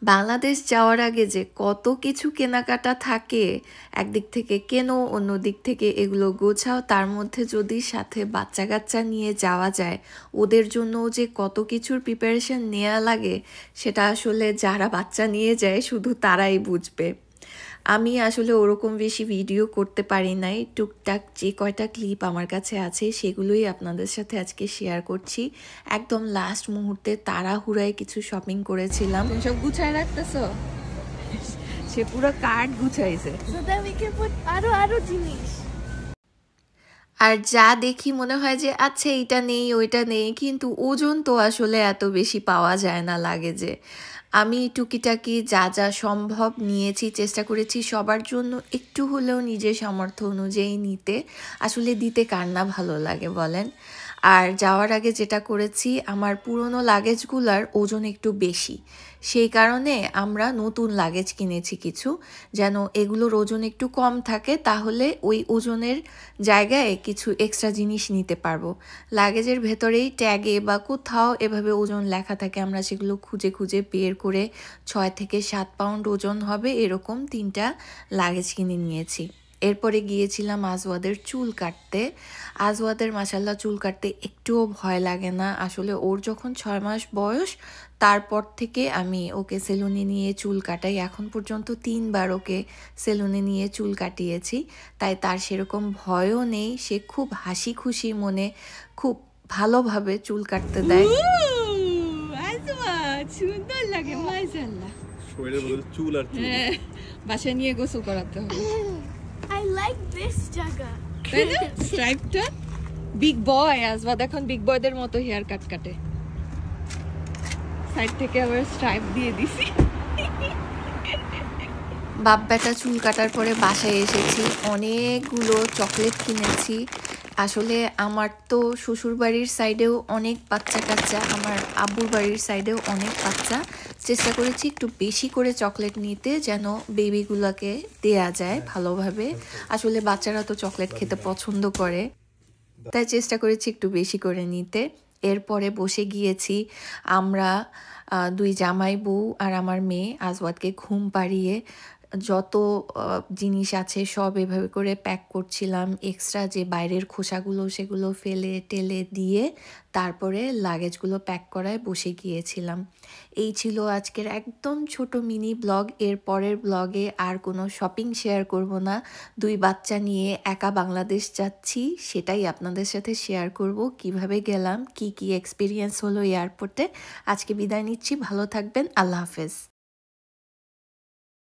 বাংলাদেশ যাওয়ার আগে যে কত কিছু কেনাকাটা থাকে, একদিক থেকে কেনো, অন্য দিক থেকে এগুলো গোছাও, তার মধ্যে যদি সাথে বাচ্চা কাচ্চা নিয়ে যাওয়া যায়, ওদের জন্যও যে কত কিছুর প্রিপারেশন নেওয়া লাগে, সেটা আসলে যারা বাচ্চা নিয়ে যায় শুধু তারাই বুঝবে। আমি আসলে ওরকম বেশি ভিডিও করতে পারি নাই, টুকটাক যে কয়টা ক্লিপ আমার কাছে আছে সেগুলোই আপনাদের সাথে আজকে শেয়ার করছি। একদম লাস্ট মুহূর্তে তাড়াহুড়ায় কিছু শপিং করেছিলাম। সব গুছায় রাখতেছো? সে পুরো কার্ড গুছাইছে। আরো জিনিস আর যা দেখি মনে হয় যে আচ্ছা এইটা নেই ওইটা নেই, কিন্তু ওজন তো আসলে এত বেশি পাওয়া যায় না লাগেজে। আমি টুকিটাকি যা যা সম্ভব নিয়েছি, চেষ্টা করেছি সবার জন্য একটু হলেও নিজের সামর্থ্য অনুযায়ী নিতে। আসলে দিতে কার না ভালো লাগে বলেন। আর যাওয়ার আগে যেটা করেছি, আমার পুরনো লাগেজগুলার ওজন একটু বেশি, সেই কারণে আমরা নতুন লাগেজ কিনেছি কিছু, যেন এগুলোর ওজন একটু কম থাকে, তাহলে ওই ওজনের জায়গায় কিছু এক্সট্রা জিনিস নিতে পারবো। লাগেজের ভেতরেই ট্যাগে বা কোথাও এভাবে ওজন লেখা থাকে, আমরা সেগুলো খুঁজে খুঁজে বের করে 6 থেকে 7 পাউন্ড ওজন হবে এরকম 3টা লাগেজ কিনে নিয়েছি। এরপরে গিয়েছিলাম আজওয়াদের চুল কাটতে। আজওয়াদের মাশাল্লাহ চুল কাটতে একটুও ভয় লাগে না। আসলে ওর যখন 6 মাস বয়স, তারপর থেকে আমি ওকে সেলুনে নিয়ে চুল কাটাই। এখন পর্যন্ত 3বার ওকে সেলুনে নিয়ে চুল কাটিয়েছি, তাই তার সেরকম ভয়ও নেই। সে খুব হাসি খুশি মনে খুব ভালোভাবে চুল কাটতে দেয়। সুন্দর লাগে মাশাআল্লাহ। শরীরের মধ্যে চুল আর চুল। বাসায় নিয়ে গোসল করাতে হবে। I like this জায়গা। তাই না? স্ট্রাইপটা বিগ বয়, আজবাদ এখন বিগ বয়দের মতো হেয়ার কাট কাটে। সাইড থেকে আবার স্ট্রাইপ দিয়ে দিছি। বাপ বেটা চুল কাটার পরে বাসায় এসেছি, অনেকগুলো চকলেট কিনেছি। আসলে আমার তো শ্বশুর বাড়ির সাইডেও অনেক বাচ্চা কাচ্চা, আমার আব্বুর বাড়ির সাইডেও অনেক বাচ্চা। চেষ্টা করেছি একটু বেশি করে চকলেট নিতে, যেন বেবিগুলোকে দেয়া যায় ভালোভাবে। আসলে বাচ্চারা তো চকলেট খেতে পছন্দ করে, তাই চেষ্টা করেছি একটু বেশি করে নিতে। এরপরে বসে গিয়েছি আমরা 2 জামাই বউ আর আমার মেয়ে, আজওয়াদকে ঘুম পাড়িয়ে যত জিনিস আছে সব এভাবে করে প্যাক করছিলাম। এক্সট্রা যে বাইরের খোসাগুলো সেগুলো ফেলে টেলে দিয়ে তারপরে লাগেজগুলো প্যাক করায় বসে গিয়েছিলাম। এই ছিল আজকের একদম ছোট মিনি ব্লগ। এর পরের ব্লগে আর কোনো শপিং শেয়ার করব না। 2 বাচ্চা নিয়ে একা বাংলাদেশ যাচ্ছি, সেটাই আপনাদের সাথে শেয়ার করব, কিভাবে গেলাম, কি কি এক্সপিরিয়েন্স হলো এয়ারপোর্টে। আজকে বিদায় নিচ্ছি, ভালো থাকবেন, আল্লাহ হাফেজ।